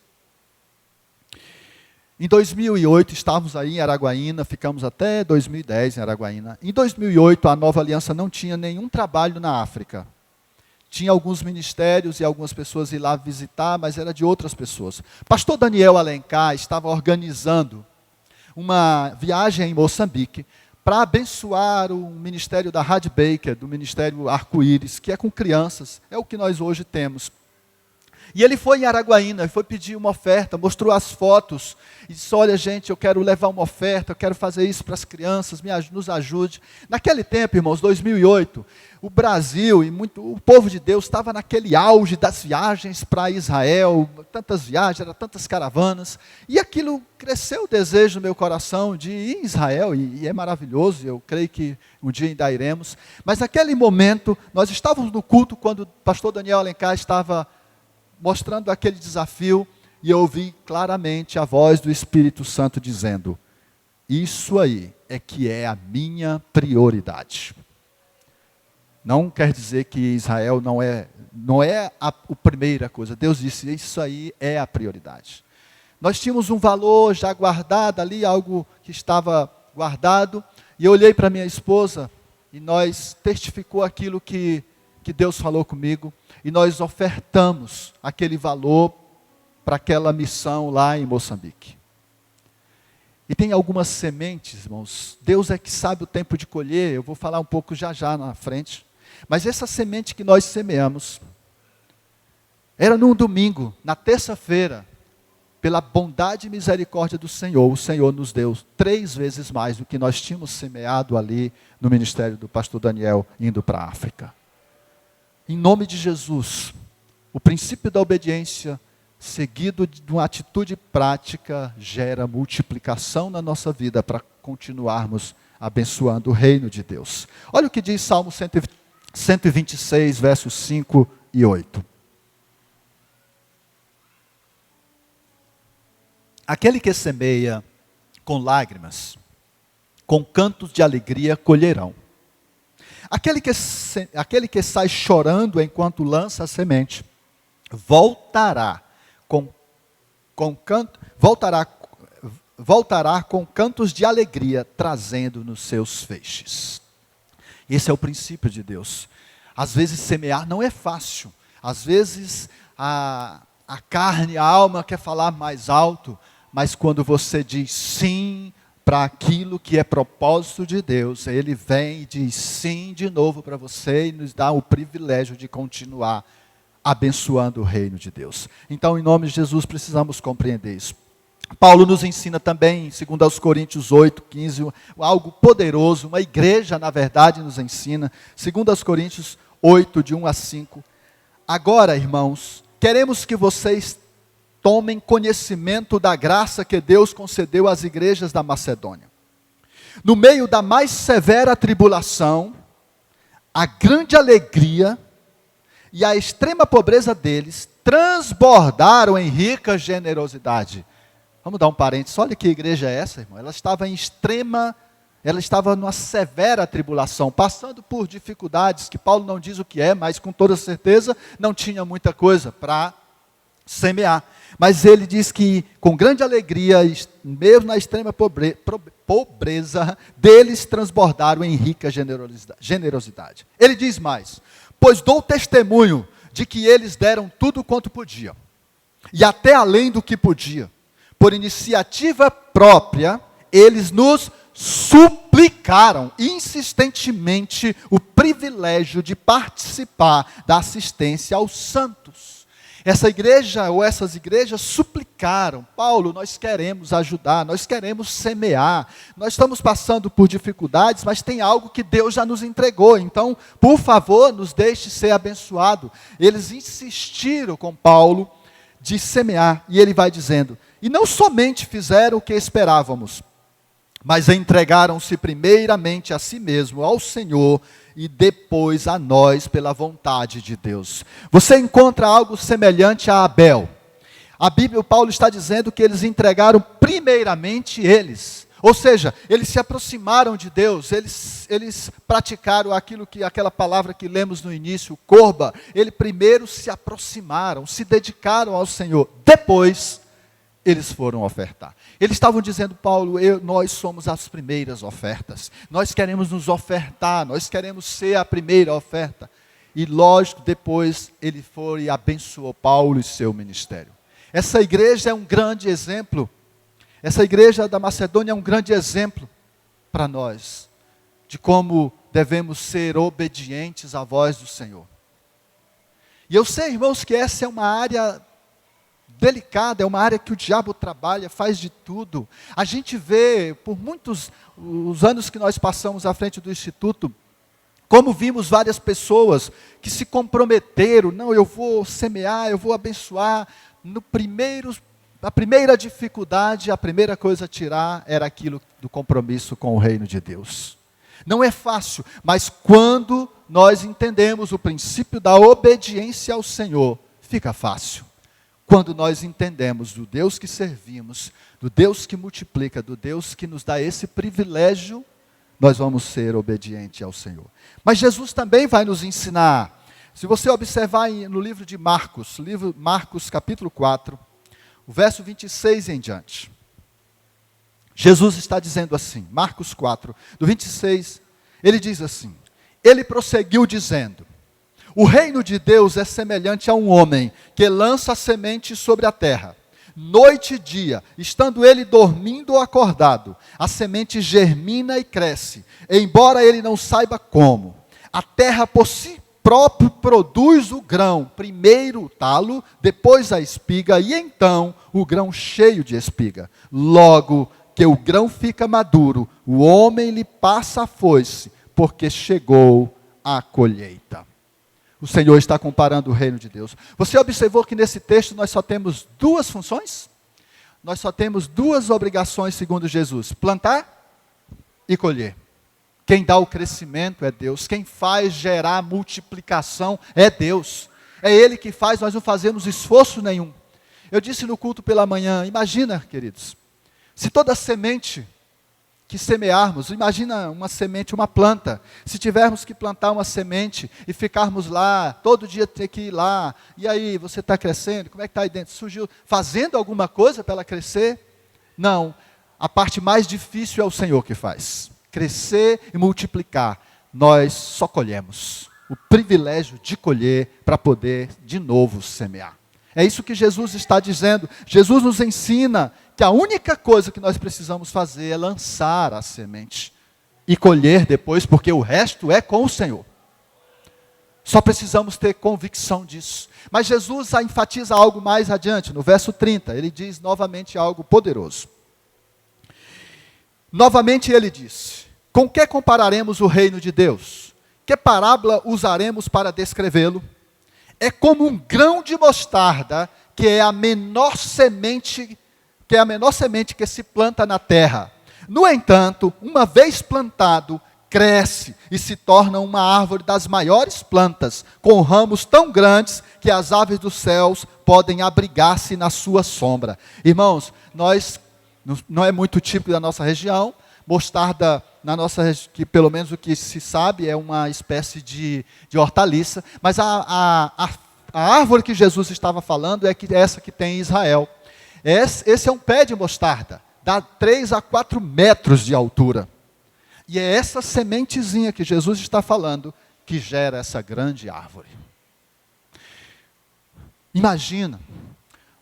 Em 2008, estávamos aí em Araguaína, ficamos até 2010 em Araguaína. Em 2008, a Nova Aliança não tinha nenhum trabalho na África. Tinha alguns ministérios e algumas pessoas ir lá visitar, mas era de outras pessoas. Pastor Daniel Alencar estava organizando uma viagem em Moçambique para abençoar o ministério da Rádio Baker, do ministério Arco-Íris, que é com crianças, é o que nós hoje temos. E ele foi em Araguaína, foi pedir uma oferta, mostrou as fotos, e disse, olha gente, eu quero levar uma oferta, eu quero fazer isso para as crianças, nos ajude. Naquele tempo, irmãos, 2008, o Brasil e o povo de Deus estava naquele auge das viagens para Israel, tantas viagens, eram tantas caravanas, e aquilo cresceu o desejo no meu coração de ir em Israel, e é maravilhoso, eu creio que um dia ainda iremos. Mas naquele momento, nós estávamos no culto, quando o pastor Daniel Alencar estava mostrando aquele desafio, e eu ouvi claramente a voz do Espírito Santo dizendo, isso aí é que é a minha prioridade. Não quer dizer que Israel não é a primeira coisa. Deus disse, isso aí é a prioridade. Nós tínhamos um valor já guardado ali, algo que estava guardado, e eu olhei para minha esposa, e nós testificou aquilo que Deus falou comigo, e nós ofertamos aquele valor para aquela missão lá em Moçambique. E tem algumas sementes, irmãos, Deus é que sabe o tempo de colher, eu vou falar um pouco já na frente, mas essa semente que nós semeamos, era num domingo, na terça-feira, pela bondade e misericórdia do Senhor, o Senhor nos deu 3 vezes mais do que nós tínhamos semeado ali no ministério do pastor Daniel, indo para a África. Em nome de Jesus, o princípio da obediência, seguido de uma atitude prática, gera multiplicação na nossa vida para continuarmos abençoando o reino de Deus. Olha o que diz Salmo 126, versos 5 e 8. Aquele que semeia com lágrimas, com cantos de alegria colherão. Aquele que sai chorando enquanto lança a semente, voltará com cantos de alegria, trazendo nos seus feixes. Esse é o princípio de Deus. Às vezes semear não é fácil. Às vezes a carne, a alma quer falar mais alto, mas quando você diz sim para aquilo que é propósito de Deus, Ele vem e diz sim de novo para você e nos dá o privilégio de continuar abençoando o reino de Deus. Então, em nome de Jesus, precisamos compreender isso. Paulo nos ensina também, segundo aos Coríntios 8, 15, algo poderoso, uma igreja, na verdade, nos ensina, segundo aos Coríntios 8, de 1 a 5. Agora, irmãos, queremos que vocês tomem conhecimento da graça que Deus concedeu às igrejas da Macedônia. No meio da mais severa tribulação, a grande alegria e a extrema pobreza deles transbordaram em rica generosidade. Vamos dar um parênteses, olha que igreja é essa, irmão? Ela estava numa severa tribulação, passando por dificuldades, que Paulo não diz o que é, mas com toda certeza não tinha muita coisa para semear. Mas ele diz que com grande alegria, mesmo na extrema pobreza, deles transbordaram em rica generosidade. Ele diz mais: pois dou testemunho de que eles deram tudo quanto podiam, e até além do que podia. Por iniciativa própria, eles nos suplicaram insistentemente o privilégio de participar da assistência aos santos. Essa igreja ou essas igrejas suplicaram: Paulo, nós queremos ajudar, nós queremos semear, nós estamos passando por dificuldades, mas tem algo que Deus já nos entregou, então, por favor, nos deixe ser abençoado. Eles insistiram com Paulo de semear, e ele vai dizendo: e não somente fizeram o que esperávamos, mas entregaram-se primeiramente a si mesmo, ao Senhor, e depois a nós, pela vontade de Deus. Você encontra algo semelhante a Abel. A Bíblia, Paulo está dizendo que eles entregaram primeiramente eles. Ou seja, eles se aproximaram de Deus, eles praticaram aquela palavra que lemos no início, corba. Eles primeiro se aproximaram, se dedicaram ao Senhor. Depois, eles foram ofertar. Eles estavam dizendo: Paulo, nós somos as primeiras ofertas. Nós queremos nos ofertar, nós queremos ser a primeira oferta. E lógico, depois ele foi e abençoou Paulo e seu ministério. Essa igreja é um grande exemplo. Essa igreja da Macedônia é um grande exemplo para nós, de como devemos ser obedientes à voz do Senhor. E eu sei, irmãos, que essa é uma área delicada, é uma área que o diabo trabalha, faz de tudo. A gente vê, por muitos os anos que nós passamos à frente do Instituto, como vimos várias pessoas que se comprometeram: não, eu vou semear, eu vou abençoar. A primeira dificuldade, a primeira coisa a tirar era aquilo do compromisso com o reino de Deus. Não é fácil, mas quando nós entendemos o princípio da obediência ao Senhor, fica fácil. Quando nós entendemos do Deus que servimos, do Deus que multiplica, do Deus que nos dá esse privilégio, nós vamos ser obedientes ao Senhor. Mas Jesus também vai nos ensinar. Se você observar no livro de Marcos, Marcos capítulo 4, o verso 26 em diante. Jesus está dizendo assim, Marcos 4, do 26, ele diz assim: ele prosseguiu dizendo: o reino de Deus é semelhante a um homem que lança a semente sobre a terra. Noite e dia, estando ele dormindo ou acordado, a semente germina e cresce, embora ele não saiba como. A terra por si próprio produz o grão, primeiro o talo, depois a espiga, e então o grão cheio de espiga. Logo que o grão fica maduro, o homem lhe passa a foice, porque chegou a colheita. O Senhor está comparando o reino de Deus. Você observou que nesse texto nós só temos duas funções? Nós só temos duas obrigações segundo Jesus: plantar e colher. Quem dá o crescimento é Deus. Quem faz gerar multiplicação é Deus. É Ele que faz, nós não fazemos esforço nenhum. Eu disse no culto pela manhã, imagina, queridos, se toda semente que semearmos, imagina uma semente, uma planta, se tivermos que plantar uma semente e ficarmos lá, todo dia ter que ir lá, e aí, você está crescendo, como é que está aí dentro? Surgiu fazendo alguma coisa para ela crescer? Não, a parte mais difícil é o Senhor que faz, crescer e multiplicar. Nós só colhemos, o privilégio de colher para poder de novo semear. É isso que Jesus está dizendo. Jesus nos ensina que a única coisa que nós precisamos fazer é lançar a semente e colher depois, porque o resto é com o Senhor. Só precisamos ter convicção disso. Mas Jesus enfatiza algo mais adiante, no verso 30, ele diz novamente algo poderoso. Novamente ele diz: com que compararemos o reino de Deus? Que parábola usaremos para descrevê-lo? É como um grão de mostarda, que é a menor semente que se planta na terra. No entanto, uma vez plantado, cresce e se torna uma árvore das maiores plantas, com ramos tão grandes que as aves dos céus podem abrigar-se na sua sombra. Irmãos, não é muito típico da nossa região, mostarda, que pelo menos o que se sabe é uma espécie de hortaliça, mas a árvore que Jesus estava falando é essa que tem em Israel. Esse é um pé de mostarda, dá 3 a 4 metros de altura. E é essa sementezinha que Jesus está falando que gera essa grande árvore. Imagina,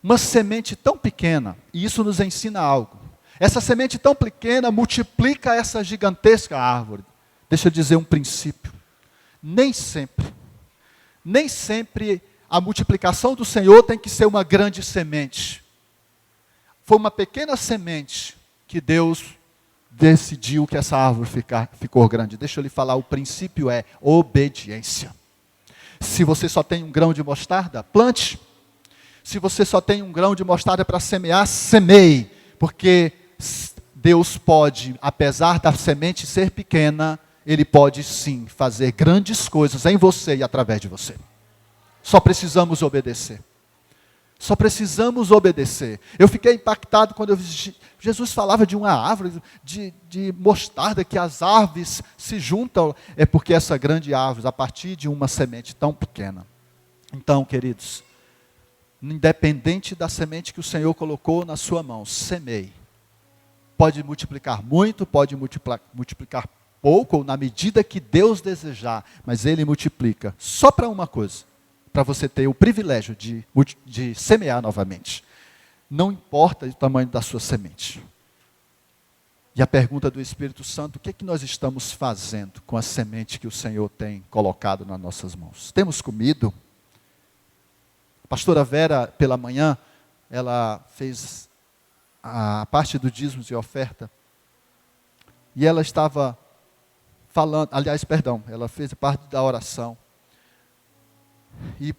uma semente tão pequena, e isso nos ensina algo. Essa semente tão pequena multiplica essa gigantesca árvore. Deixa eu dizer um princípio. Nem sempre a multiplicação do Senhor tem que ser uma grande semente. Foi uma pequena semente que Deus decidiu que essa árvore ficou grande. Deixa eu lhe falar, o princípio é obediência. Se você só tem um grão de mostarda, plante. Se você só tem um grão de mostarda para semear, semeie. Porque Deus pode, apesar da semente ser pequena, Ele pode sim fazer grandes coisas em você e através de você. Só precisamos obedecer. Só precisamos obedecer. Eu fiquei impactado quando Jesus falava de uma árvore de mostarda, que as árvores se juntam. É porque essa grande árvore, a partir de uma semente tão pequena. Então, queridos, independente da semente que o Senhor colocou na sua mão, semeie. Pode multiplicar muito, pode multiplicar pouco, ou na medida que Deus desejar, mas Ele multiplica só para uma coisa: para você ter o privilégio de semear novamente. Não importa o tamanho da sua semente. E a pergunta do Espírito Santo: o que é que nós estamos fazendo com a semente que o Senhor tem colocado nas nossas mãos? Temos comido? A pastora Vera, pela manhã, ela fez a parte do dízimo e oferta. E ela estava falando, ela fez parte da oração. E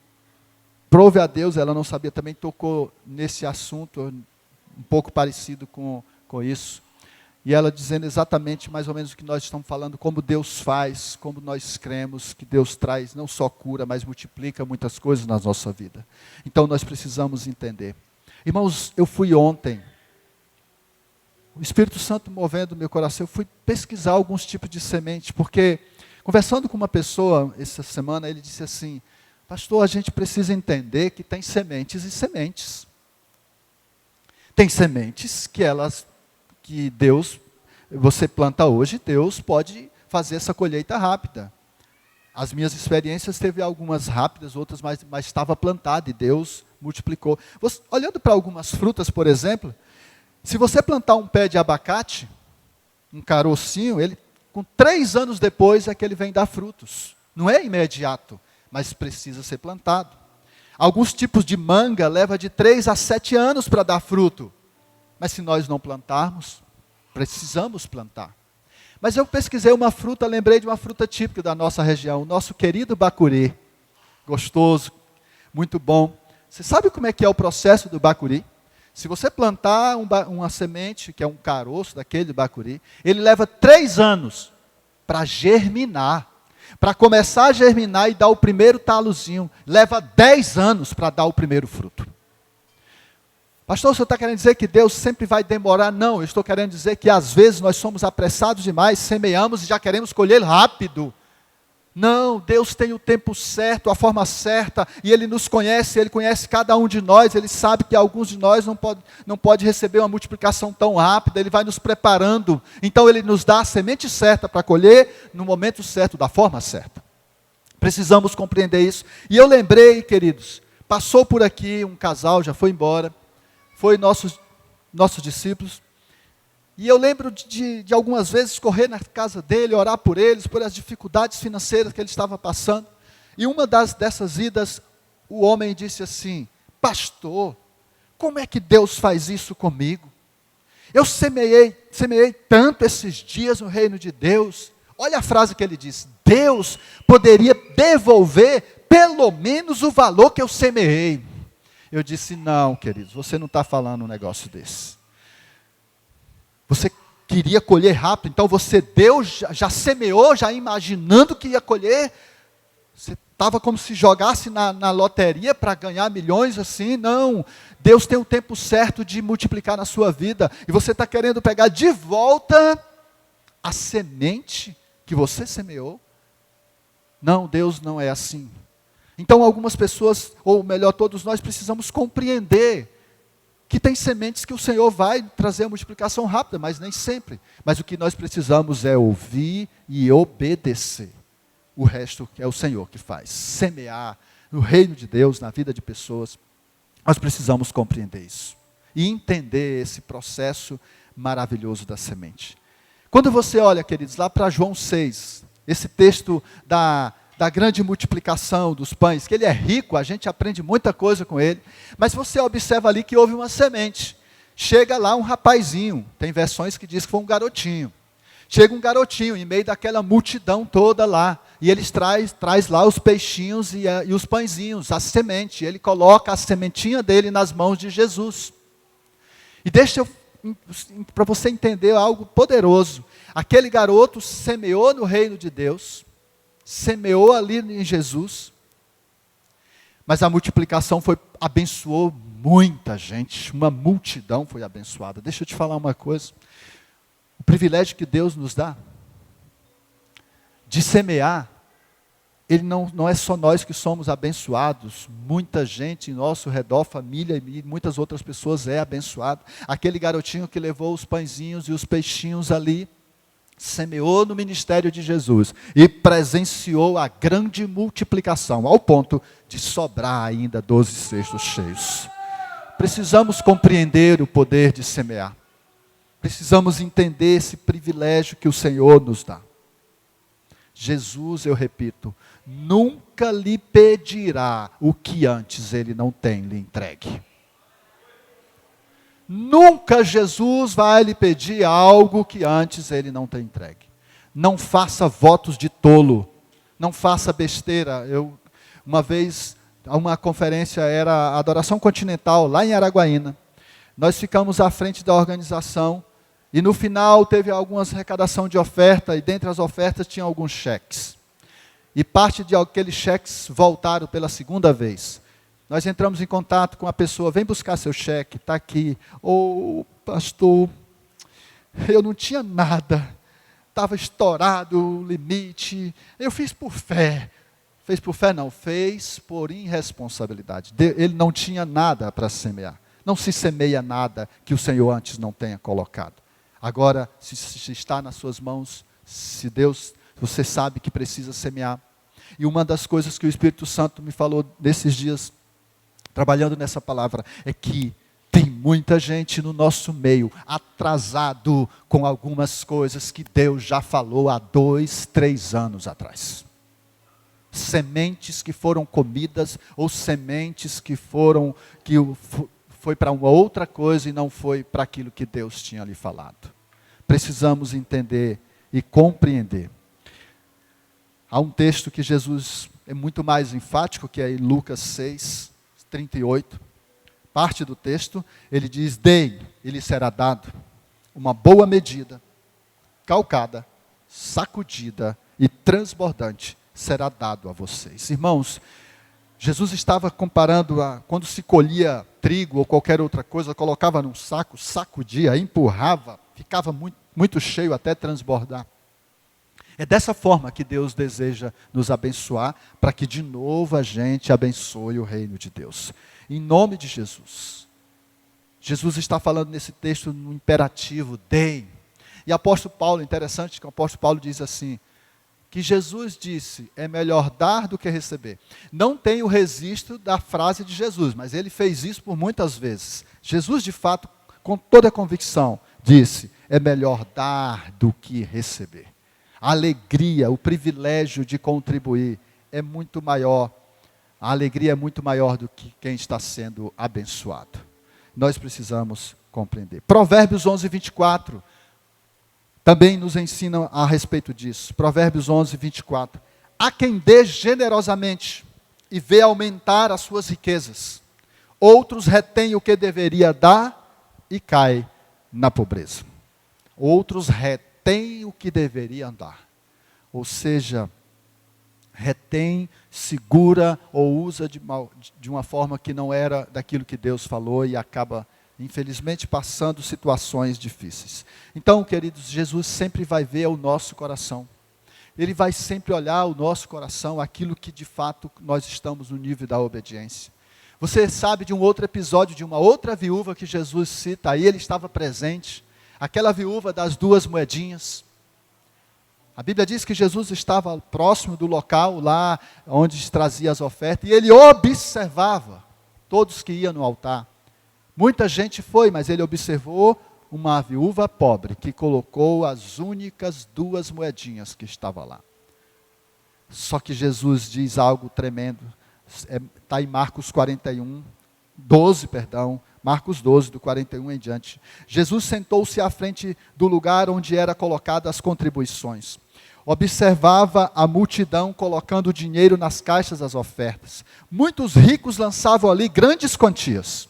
prove a Deus, ela não sabia, também tocou nesse assunto, um pouco parecido com isso. E ela dizendo exatamente, mais ou menos o que nós estamos falando, como Deus faz, como nós cremos que Deus traz não só cura, mas multiplica muitas coisas na nossa vida. Então nós precisamos entender. Irmãos, eu fui ontem, o Espírito Santo movendo meu coração, eu fui pesquisar alguns tipos de semente, porque conversando com uma pessoa essa semana, ele disse assim: pastor, a gente precisa entender que tem sementes e sementes. Tem sementes que Deus, você planta hoje, Deus pode fazer essa colheita rápida. As minhas experiências teve algumas rápidas, outras mas estava plantado e Deus multiplicou. Olhando para algumas frutas, por exemplo, se você plantar um pé de abacate, um carocinho, ele, com 3 anos depois é que ele vem dar frutos. Não é imediato, mas precisa ser plantado. Alguns tipos de manga leva de 3 a 7 anos para dar fruto. Mas se nós não plantarmos, precisamos plantar. Mas eu pesquisei uma fruta, lembrei de uma fruta típica da nossa região, o nosso querido bacuri. Gostoso, muito bom. Você sabe como é que é o processo do bacuri? Se você plantar uma semente, que é um caroço daquele bacuri, ele leva 3 anos para germinar. Para começar a germinar e dar o primeiro talozinho, leva 10 anos para dar o primeiro fruto. Pastor, o senhor está querendo dizer que Deus sempre vai demorar? Não, eu estou querendo dizer que às vezes nós somos apressados demais, semeamos e já queremos colher rápido. Não, Deus tem o tempo certo, a forma certa, e Ele nos conhece, Ele conhece cada um de nós, Ele sabe que alguns de nós não pode receber uma multiplicação tão rápida, Ele vai nos preparando. Então Ele nos dá a semente certa para colher, no momento certo, da forma certa. Precisamos compreender isso. E eu lembrei, queridos, passou por aqui um casal, já foi embora, foi nossos discípulos, e eu lembro de algumas vezes correr na casa dele, orar por eles, por as dificuldades financeiras que ele estava passando. E uma dessas idas, o homem disse assim: pastor, como é que Deus faz isso comigo? Eu semeei tanto esses dias no reino de Deus. Olha a frase que ele disse: Deus poderia devolver pelo menos o valor que eu semeei. Eu disse: não, queridos, você não está falando um negócio desse. Você queria colher rápido, então Deus já semeou, já imaginando que ia colher. Você estava como se jogasse na loteria para ganhar milhões assim. Não, Deus tem o tempo certo de multiplicar na sua vida. E você está querendo pegar de volta a semente que você semeou. Não, Deus não é assim. Então algumas pessoas, ou melhor, todos nós precisamos compreender que tem sementes que o Senhor vai trazer a multiplicação rápida, mas nem sempre. Mas o que nós precisamos é ouvir e obedecer. O resto é o Senhor que faz. Semear no reino de Deus, na vida de pessoas. Nós precisamos compreender isso. E entender esse processo maravilhoso da semente. Quando você olha, queridos, lá para João 6, esse texto da grande multiplicação dos pães, que ele é rico, a gente aprende muita coisa com ele, mas você observa ali que houve uma semente. Chega lá um rapazinho, tem versões que diz que foi um garotinho. Chega um garotinho em meio daquela multidão toda lá, e eles traz lá os peixinhos e os pãezinhos, a semente. Ele coloca a sementinha dele nas mãos de Jesus. E deixa para você entender algo poderoso. Aquele garoto semeou no reino de Deus, semeou ali em Jesus, mas a multiplicação abençoou muita gente, uma multidão foi abençoada. Deixa eu te falar uma coisa. O privilégio que Deus nos dá de semear, ele não é só nós que somos abençoados, muita gente em nosso redor, família e muitas outras pessoas é abençoado. Aquele garotinho que levou os pãezinhos e os peixinhos ali, semeou no ministério de Jesus e presenciou a grande multiplicação, ao ponto de sobrar ainda 12 cestos cheios. Precisamos compreender o poder de semear. Precisamos entender esse privilégio que o Senhor nos dá. Jesus, eu repito, nunca lhe pedirá o que antes ele não tem lhe entregue. Nunca Jesus vai lhe pedir algo que antes ele não tem entregue. Não faça votos de tolo. Não faça besteira. Uma vez, uma conferência era a Adoração Continental, lá em Araguaína. Nós ficamos à frente da organização. E no final teve algumas arrecadação de oferta, e dentre as ofertas tinha alguns cheques. E parte de aqueles cheques voltaram pela segunda vez. Nós entramos em contato com a pessoa: vem buscar seu cheque, está aqui. Pastor, eu não tinha nada, estava estourado o limite, eu fiz por fé. Fez por fé? Não, fez por irresponsabilidade. Ele não tinha nada para semear. Não se semeia nada que o Senhor antes não tenha colocado. Agora, se está nas suas mãos, se Deus, você sabe que precisa semear. E uma das coisas que o Espírito Santo me falou nesses dias, trabalhando nessa palavra, é que tem muita gente no nosso meio, atrasado com algumas coisas que Deus já falou há 2, 3 anos atrás. Sementes que foram comidas, ou sementes que foi para uma outra coisa e não foi para aquilo que Deus tinha lhe falado. Precisamos entender e compreender. Há um texto que Jesus é muito mais enfático, que é em Lucas 6, 38. Parte do texto, ele diz: dei, e lhe será dado uma boa medida, calcada, sacudida e transbordante, será dado a vocês. Irmãos, Jesus estava comparando quando se colhia trigo ou qualquer outra coisa, colocava num saco, sacudia, empurrava, ficava muito cheio até transbordar. É dessa forma que Deus deseja nos abençoar, para que de novo a gente abençoe o reino de Deus. Em nome de Jesus. Jesus está falando nesse texto no imperativo: deem. E apóstolo Paulo, interessante que o apóstolo Paulo diz assim, que Jesus disse: é melhor dar do que receber. Não tem o registro da frase de Jesus, mas ele fez isso por muitas vezes. Jesus, de fato, com toda a convicção, disse: é melhor dar do que receber. A alegria, o privilégio de contribuir é muito maior, a alegria é muito maior do que quem está sendo abençoado. Nós precisamos compreender. Provérbios 11, 24, também nos ensina a respeito disso. Provérbios 11, 24. Há quem dê generosamente e vê aumentar as suas riquezas. Outros retêm o que deveria dar e cai na pobreza. Outros retêm o que deveriam dar. Ou seja, retém, segura ou usa de uma forma que não era daquilo que Deus falou e acaba, infelizmente, passando situações difíceis. Então, queridos, Jesus sempre vai ver o nosso coração. Ele vai sempre olhar o nosso coração, aquilo que de fato nós estamos no nível da obediência. Você sabe de um outro episódio, de uma outra viúva que Jesus cita, aí ele estava presente, aquela viúva das 2 moedinhas. A Bíblia diz que Jesus estava próximo do local, lá onde se trazia as ofertas, e ele observava todos que iam no altar. Muita gente foi, mas ele observou uma viúva pobre, que colocou as únicas 2 moedinhas que estavam lá. Só que Jesus diz algo tremendo, está em Marcos 12, Marcos 12, do 41 em diante. Jesus sentou-se à frente do lugar onde eram colocadas as contribuições. Observava a multidão colocando dinheiro nas caixas das ofertas. Muitos ricos lançavam ali grandes quantias.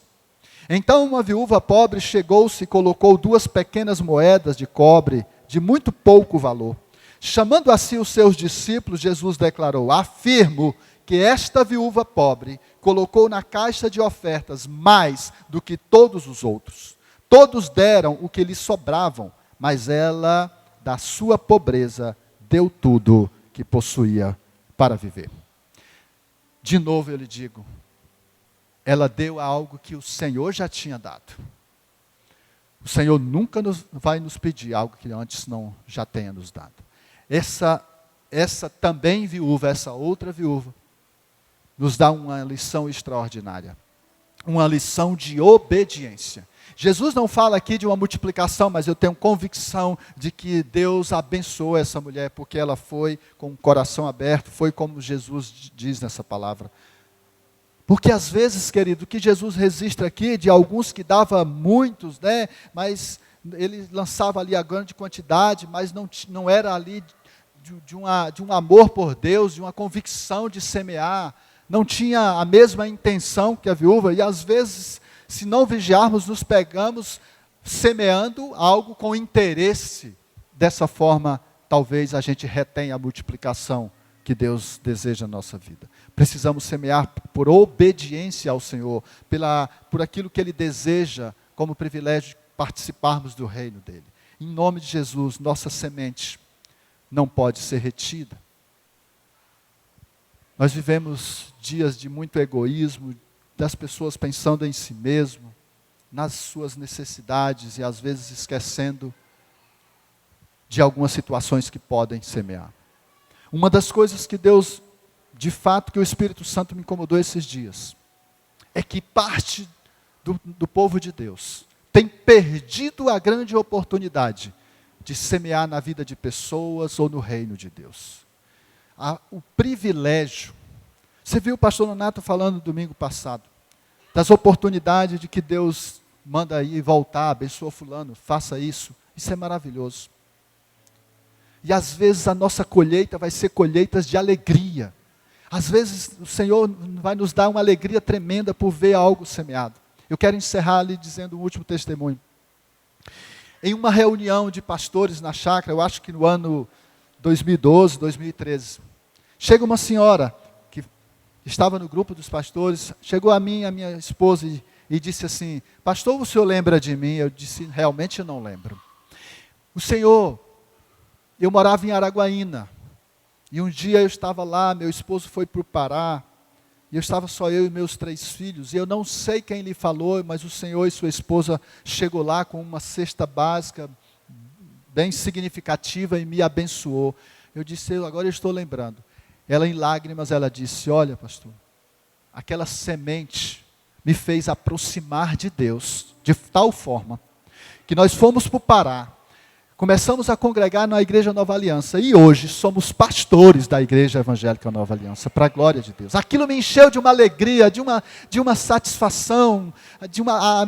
Então uma viúva pobre chegou-se e colocou 2 pequenas moedas de cobre de muito pouco valor. Chamando a si os seus discípulos, Jesus declarou: afirmo que esta viúva pobre colocou na caixa de ofertas mais do que todos os outros. Todos deram o que lhes sobravam, mas ela, da sua pobreza, deu tudo que possuía para viver. De novo eu lhe digo, ela deu algo que o Senhor já tinha dado. O Senhor nunca vai nos pedir algo que antes não já tenha nos dado. Essa também viúva, essa outra viúva, nos dá uma lição extraordinária. Uma lição de obediência. Jesus não fala aqui de uma multiplicação, mas eu tenho convicção de que Deus abençoou essa mulher, porque ela foi com o coração aberto, foi como Jesus diz nessa palavra. Porque às vezes, querido, o que Jesus registra aqui, de alguns que dava muitos, né, mas ele lançava ali a grande quantidade, mas não era ali de um amor por Deus, de uma convicção de semear, não tinha a mesma intenção que a viúva, e às vezes, se não vigiarmos, nos pegamos semeando algo com interesse. Dessa forma, talvez a gente retenha a multiplicação que Deus deseja na nossa vida. Precisamos semear por obediência ao Senhor, por aquilo que Ele deseja, como privilégio de participarmos do reino dEle. Em nome de Jesus, nossa semente não pode ser retida. Nós vivemos dias de muito egoísmo, das pessoas pensando em si mesmo, nas suas necessidades e às vezes esquecendo de algumas situações que podem semear. Uma das coisas que Deus, de fato, que o Espírito Santo me incomodou esses dias, é que parte do povo de Deus tem perdido a grande oportunidade de semear na vida de pessoas ou no reino de Deus. O privilégio. Você viu o pastor Nonato falando domingo passado, das oportunidades de que Deus manda ir voltar, abençoa fulano, faça isso. Isso é maravilhoso. E às vezes a nossa colheita vai ser colheitas de alegria. Às vezes o Senhor vai nos dar uma alegria tremenda por ver algo semeado. Eu quero encerrar ali dizendo um último testemunho. Em uma reunião de pastores na chácara, eu acho que no ano 2012, 2013, chega uma senhora que estava no grupo dos pastores, chegou a mim, a minha esposa, e disse assim: pastor, o senhor lembra de mim? Eu disse: realmente eu não lembro. O senhor, eu morava em Araguaína, e um dia eu estava lá, meu esposo foi para o Pará, e eu estava só eu e meus 3 filhos, e eu não sei quem lhe falou, mas o senhor e sua esposa chegou lá com uma cesta básica, bem significativa, e me abençoou. Eu disse: agora eu estou lembrando. Ela em lágrimas, ela disse: olha pastor, aquela semente me fez aproximar de Deus, de tal forma, que nós fomos para o Pará, Começamos a congregar na Igreja Nova Aliança e hoje somos pastores da Igreja Evangélica Nova Aliança, para a glória de Deus. Aquilo me encheu de uma alegria, de uma satisfação,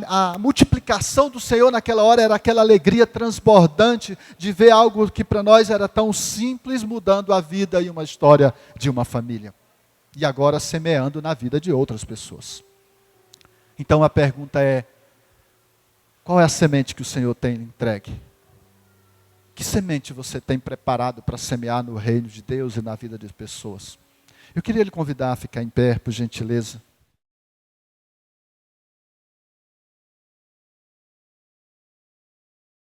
a multiplicação do Senhor naquela hora era aquela alegria transbordante de ver algo que para nós era tão simples, mudando a vida e uma história de uma família. E agora semeando na vida de outras pessoas. Então a pergunta é, qual é a semente que o Senhor tem entregue? Que semente você tem preparado para semear no reino de Deus e na vida de pessoas? Eu queria lhe convidar a ficar em pé, por gentileza.